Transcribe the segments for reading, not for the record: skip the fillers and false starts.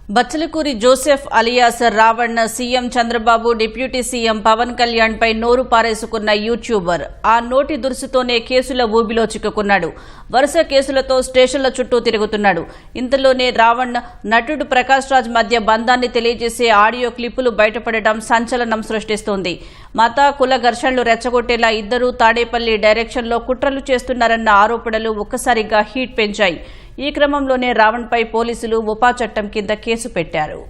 Bachalakuri Joseph alias Ravan CM Chandrababu deputy CM Pawan Kalyan పై నోరు పారేసుకున్న యూట్యూబర్ ఆ నోటి దురుసుతోనే కేసుల ఊబిలో చిక్కుకున్నాడు. వరుస కేసులతో స్టేషన్ల చుట్టూ తిరుగుతున్నాడు. ఇంతలోనే రావణ్ నటుడు ప్రకాష్ రాజ్ మధ్య బంధాన్ని తెలియజేసే ఆడియో క్లిప్పులు బయటపడడం సంచలనం సృష్టిస్తోంది. మత కుల ఘర్షణలు రెచ్చగొట్టేలా ఇద్దరూ తాడేపల్లి డైరెక్షన్లో కుట్రలు చేస్తున్నారన్న ఆరోపణలు ఒక్కసారిగా హీట్ పెంచాయి. ఈ క్రమంలోనే రావణ్పై పోలీసులు ఉపా చట్టం కింద కేసు పెట్టారు.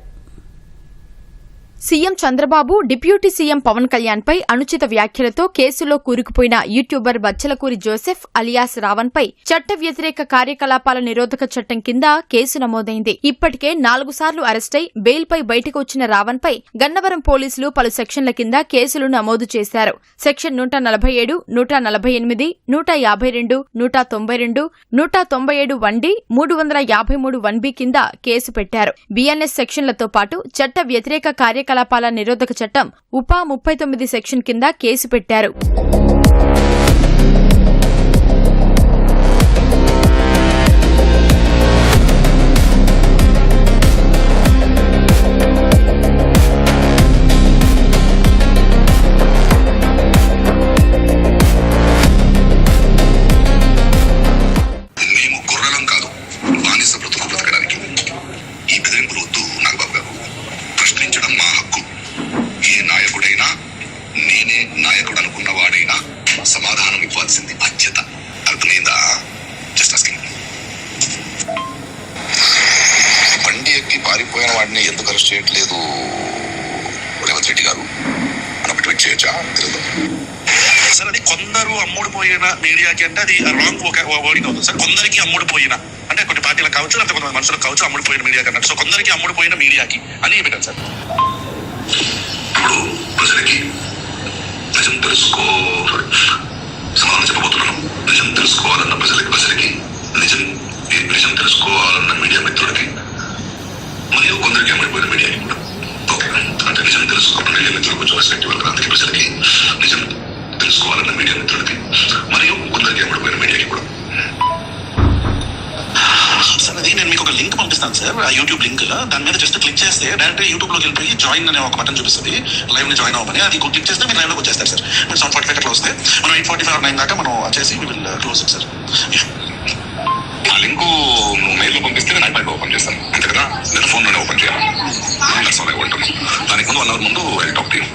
CM Chandrababu deputy CM Pawan Kalyan పై అనుచిత వ్యాఖ్యలతో కేసులో కూరుకుపోయిన YouTuber Bachchalakuri Joseph alias Ravan పై చట్ట వ్యతిరేక కార్యకలాపాల నిరోధక చట్టం కింద కేసు నమోదైంది. ఇప్పటికే 4 సార్లు అరెస్టై బెయిల్ పై బయటకు వచ్చిన రావణ్ పై గన్నవరం పోలీసులు పలు సెక్షన్ల కింద కేసులు నమోదు చేశారు. సెక్షన్ 147, 148, 152, 192, 197 1D, 353 1B కింద కేసు పెట్టారు. బిఎన్ఎస్ సెక్షన్లతో పాటు చట్ట వ్యతిరేక కార్యకలాపాల నిరోధక చట్టం ఉపా 39 సెక్షన్ కింద కేసు పెట్టారు. నాయకుడు అనుకున్నవాడైనా సమాధానం ఇవ్వాల్సింది బాధ్యత. అర్థమైందా? Just asking. బండి ఎక్కి పారిపోయిన వాడిని ఎందుకు అరెస్ట్ చేయట్లేదు రేవంత్ రెడ్డి గారు అని ట్వీట్ చేయొచ్చా? తెలియదు సార్. అది కొందరు అమ్ముడుపోయిన మీడియాకి అంటే అది రాంగ్ వర్డింగ్ అవుతుంది సార్. కొందరికి అమ్ముడుపోయిన అంటే కొన్ని పార్టీలకు కావచ్చు, లేకపోతే కొంతమంది మనుషులకు కావచ్చు అమ్ముడుపోయిన మీడియాకి అన్నట్టు. సో కొందరికి అమ్ముడుపోయిన మీడియాకి అని పెట్టాను సార్. ఇప్పుడు ప్రజలకి నిజం సమాధానం చెప్పబోతున్నాను. నిజం తెలుసుకోవాలన్న ప్రజలకి నిజం తెలుసుకోవాలన్న మీడియా మిత్రులకి మరియు కొందరికి అమ్ముడిపోయిన మీడియాకి కూడా ఓకే. అంటే నిజం తెలుసుకోవాలన్న మీడియా మిత్రులు కొంచెం రెస్పెక్ట్ ఇవ్వాలి. అందుకే ప్రజలకి నిజం తెలుసుకోవాలన్న మీడియా మిత్రులకి మరియు కొందరికి అమ్ముడిపోయిన మీడియాకి కూడా. సార్ అది నేను మీకు ఒక లింక్ పంపిస్తాను సార్, ఆ యూట్యూబ్ లింక్. దాని మీద జస్ట్ క్లిక్ చేస్తే డైరెక్ట్ యూట్యూబ్ లోకి వెళ్ళిపోయి జాయిన్ అనే ఒక బటన్ చూపిస్తుంది. లైవ్ ని జాయిన్ అవ్వమని అది క్లిక్ చేస్తే మీరు లైవ్ లోకి వచ్చేస్తారు సార్. మీరు 7:45 అట్లా వస్తే మనం 8:45 or 9 దాకా మనం చేసి we will close it sir. ఆ లింక్ నువ్వు మెయిల్ లో పంపిస్తే నేను ఐప్యాడ్ ఓపెన్ చేస్తాను అంతే కదా. నేను ఫోన్ లోనే ఓపెన్ చేయాలి. దానికి ముందు 1 hour ముందు ఐ టాక్ టు యు.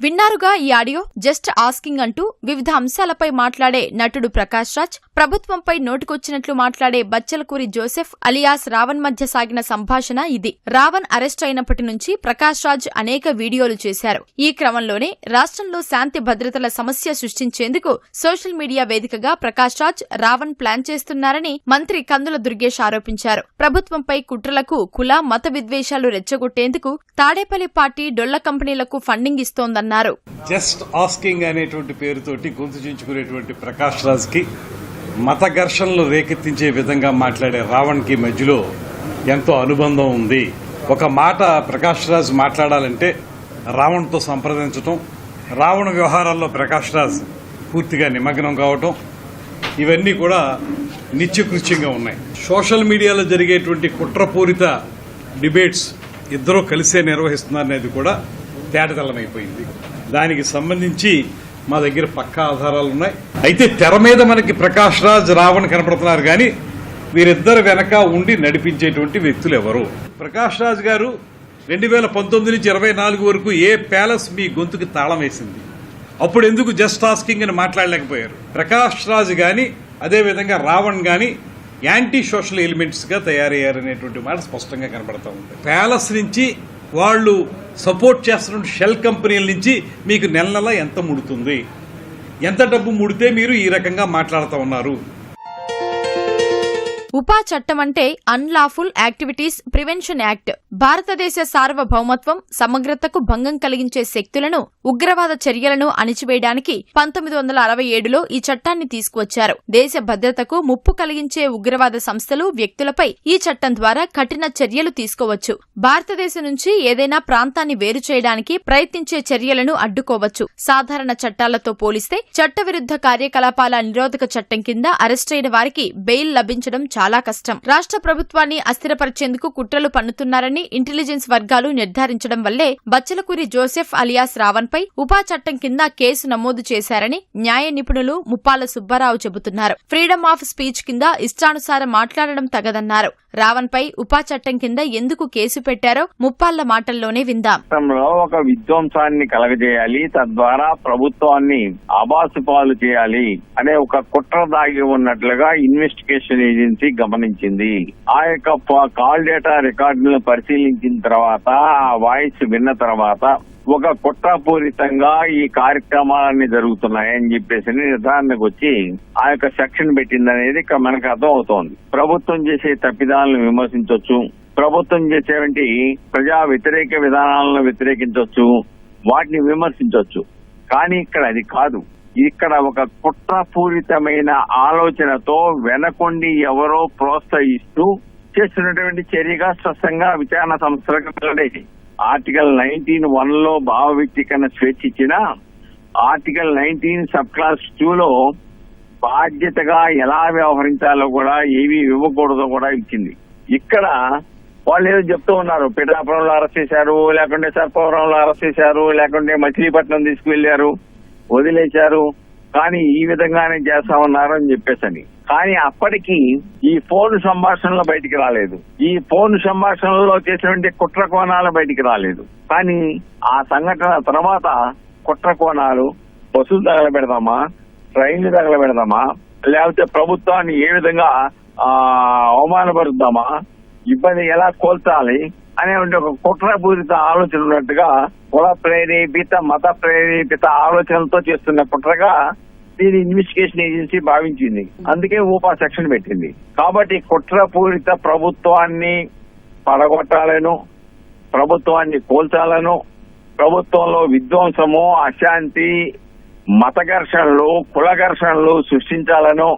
విన్నారుగా ఈ ఆడియో. జస్ట్ ఆస్కింగ్ అంటూ వివిధ అంశాలపై మాట్లాడే నటుడు ప్రకాష్ రాజ్, ప్రభుత్వంపై నోటికొచ్చినట్లు మాట్లాడే బచ్చలకూరి జోసెఫ్ అలియాస్ రావణ్ మధ్య సాగిన సంభాషణ ఇది. రావణ్ అరెస్ట్ అయినప్పటి నుంచి ప్రకాష్ రాజ్ అనేక వీడియోలు చేశారు. ఈ క్రమంలోనే రాష్ట్రంలో శాంతి భద్రతల సమస్య సృష్టించేందుకు సోషల్ మీడియా వేదికగా ప్రకాష్ రాజ్, రావణ్ ప్లాన్ చేస్తున్నారని మంత్రి కందుల దుర్గేష్ ఆరోపించారు. ప్రభుత్వంపై కుట్రలకు కుల మత విద్వేషాలు రెచ్చగొట్టేందుకు తాడేపల్లి పార్టీ డొల్ల కంపెనీలకు ఫండింగ్ ఇస్తోందన్నారు. జస్ట్ ఆస్కింగ్ అనేటువంటి పేరుతోటి గొంతు చించుకునేటువంటి ప్రకాష్ రాజ్ కి మత ఘర్షణలు రేకెత్తించే విధంగా మాట్లాడే రావణ్ కి మధ్యలో ఎంతో అనుబంధం ఉంది. ఒక మాట ప్రకాష్ రాజ్ మాట్లాడాలంటే రావణ్తో సంప్రదించటం, రావణ వ్యవహారాల్లో ప్రకాష్ రాజ్ పూర్తిగా నిమగ్నం కావటం, ఇవన్నీ కూడా నిత్యకృత్యంగా ఉన్నాయి. సోషల్ మీడియాలో జరిగేటువంటి కుట్రపూరిత డిబేట్స్ ఇద్దరూ కలిసే నిర్వహిస్తున్నారనేది కూడా తేటతెల్లమైపోయింది. దానికి సంబంధించి మా దగ్గర పక్కా ఆధారాలు ఉన్నాయి. అయితే తెర మీద మనకి ప్రకాష్ రాజ్, రావణ్ కనపడుతున్నారు కానీ వీరిద్దరు వెనక ఉండి నడిపించేటువంటి వ్యక్తులు ఎవరు? ప్రకాష్ రాజ్ గారు 2019 నుంచి 24 వరకు ఏ ప్యాలెస్ మీ గొంతుకి తాళం వేసింది? అప్పుడు ఎందుకు జస్ట్ ఆస్కింగ్ అని మాట్లాడలేకపోయారు? ప్రకాష్ రాజ్ గాని అదేవిధంగా రావణ్ గాని యాంటీ సోషల్ ఎలిమెంట్స్ గా తయారయ్యారనేటువంటి మాట స్పష్టంగా కనబడతా ఉంది. ప్యాలెస్ నుంచి వాళ్ళు సపోర్ట్ చేస్తున్న షెల్ కంపెనీల నుంచి మీకు నెల నెల ఎంత ముడుతుంది, ఎంత డబ్బు ముడితే మీరు ఈ రకంగా మాట్లాడుతూ ఉన్నారు? ఉపా చట్టం అంటే అన్లాఫుల్ యాక్టివిటీస్ ప్రివెన్షన్ యాక్ట్. భారతదేశ సార్వభౌమత్వం, సమగ్రతకు భంగం కలిగించే శక్తులను, ఉగ్రవాద చర్యలను అణిచివేయడానికి 1967లో ఈ చట్టాన్ని తీసుకువచ్చారు. దేశ భద్రతకు ముప్పు కలిగించే ఉగ్రవాద సంస్థలు, వ్యక్తులపై ఈ చట్టం ద్వారా కఠిన చర్యలు తీసుకోవచ్చు. భారతదేశం నుంచి ఏదైనా ప్రాంతాన్ని వేరు చేయడానికి ప్రయత్నించే చర్యలను అడ్డుకోవచ్చు. సాధారణ చట్టాలతో పోలిస్తే చట్టవిరుద్ధ కార్యకలాపాల నిరోధక చట్టం కింద అరెస్టైన వారికి బెయిల్ లభించడం చాలా చాలా కష్టం. రాష్ట్ర ప్రభుత్వాన్ని అస్థిరపరిచేందుకు కుట్రలు పన్నుతున్నారని ఇంటెలిజెన్స్ వర్గాలు నిర్ధారించడం వల్లే బచ్చలకూరి జోసెఫ్ అలియాస్ రావణ్ పై ఉపా చట్టం కింద కేసు నమోదు చేశారని న్యాయ నిపుణులు ముప్పాల సుబ్బారావు చెబుతున్నారు. ఫ్రీడమ్ ఆఫ్ స్పీచ్ కింద ఇష్టానుసారం మాట్లాడడం తగదన్నారు. రావణ్ పై ఉపా చట్టం కింద ఎందుకు కేసు పెట్టారో ముప్పాళ్ల మాటల్లోనే విందాం. ఒక విధ్వంసాన్ని కలగజేయాలి, తద్వారా ప్రభుత్వాన్ని ఆబాసుపాలు చేయాలి అనే ఒక కుట్ర దాగి ఉన్నట్లుగా ఇన్వెస్టిగేషన్ ఏజెన్సీ గమనించింది. ఆ యొక్క కాల్ డేటా రికార్డులను పరిశీలించిన తర్వాత, ఆ వాయిస్ విన్న తర్వాత ఒక కుట్రపూరితంగా ఈ కార్యక్రమాలన్నీ జరుగుతున్నాయని చెప్పేసి నిర్ధారణకు వచ్చి ఆ యొక్క సెక్షన్ పెట్టిందనేది మనకు అర్థం అవుతోంది. ప్రభుత్వం చేసే తప్పిదాలను విమర్శించవచ్చు, ప్రభుత్వం చేసేటువంటి ప్రజా వ్యతిరేక విధానాలను వ్యతిరేకించవచ్చు, వాటిని విమర్శించవచ్చు. కానీ ఇక్కడ అది కాదు. ఇక్కడ ఒక కుట్రపూరితమైన ఆలోచనతో వెనకొండి ఎవరో ప్రోత్సహిస్తూ చేస్తున్నటువంటి చర్యగా స్పష్టంగా విచారణ సంస్థలకు వెల్లడైంది. ఆర్టికల్ 19(1) లో భావ వ్యక్తీకరణ స్వేచ్ఛ ఇచ్చిన ఆర్టికల్ 19 సబ్ క్లాస్ 2 లో బాధ్యతగా ఎలా వ్యవహరించాలో కూడా ఏవి ఇవ్వకూడదో కూడా ఇచ్చింది. ఇక్కడ వాళ్ళు ఏదో చెప్తూ ఉన్నారు, పిఠాపురంలో అరెస్ట్ చేశారు, లేకుంటే సర్పవరంలో అరెస్ట్ చేశారు, లేకుంటే మచిలీపట్నం తీసుకువెళ్లారు, వదిలేశారు, కానీ ఈ విధంగానే చేస్తా ఉన్నారు అని చెప్పేసని. కానీ అప్పటికి ఈ ఫోన్ సంభాషణలు బయటికి రాలేదు. ఈ ఫోన్ సంభాషణలో చేసినటువంటి కుట్ర కోణాలు బయటికి రాలేదు. కానీ ఆ సంఘటన తర్వాత కుట్ర కోణాలు, బస్సులు తగలబెడదామా, ట్రైన్లు తగలబెడదామా, లేకపోతే ప్రభుత్వాన్ని ఏ విధంగా అవమానపరుద్దామా, ఇబ్బంది ఎలా కోల్చాలి అనే ఒక కుట్రపూరిత ఆలోచన ఉన్నట్టుగా, కుల ప్రేరేపిత మత ప్రేరేపిత ఆలోచనలతో చేస్తున్న కుట్రగా దీని ఇన్వెస్టిగేషన్ ఏజెన్సీ భావించింది. అందుకే ఊపా సెక్షన్ పెట్టింది. కాబట్టి కుట్రపూరిత ప్రభుత్వాన్ని పడగొట్టాలను, ప్రభుత్వాన్ని కోల్చాలను, ప్రభుత్వంలో విధ్వంసము, అశాంతి, మత ఘర్షణలు, కుల ఘర్షణలు సృష్టించాలను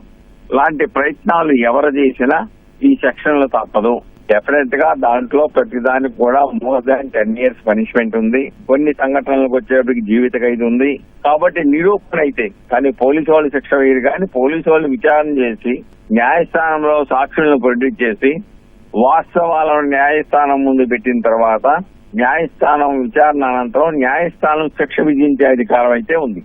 లాంటి ప్రయత్నాలు ఎవరు చేసినా ఈ సెక్షన్ లో తప్పదు. డెఫినెట్ గా దాంట్లో ప్రతిదానికి కూడా మోర్ దాన్ 10 years పనిష్మెంట్ ఉంది. కొన్ని సంఘటనలకు వచ్చేప్పటికి జీవిత ఖైదు ఉంది. కాబట్టి నిరూపణ అయితే, కానీ పోలీసు వాళ్ళు శిక్ష వేయరు. కానీ పోలీసు వాళ్ళు విచారణ చేసి న్యాయస్థానంలో సాక్షులను ప్రొడ్యూస్ చేసి వాస్తవాలను న్యాయస్థానం ముందు పెట్టిన తర్వాత న్యాయస్థానం విచారణ అనంతరం న్యాయస్థానం శిక్ష విధించే అధికారం అయితే ఉంది.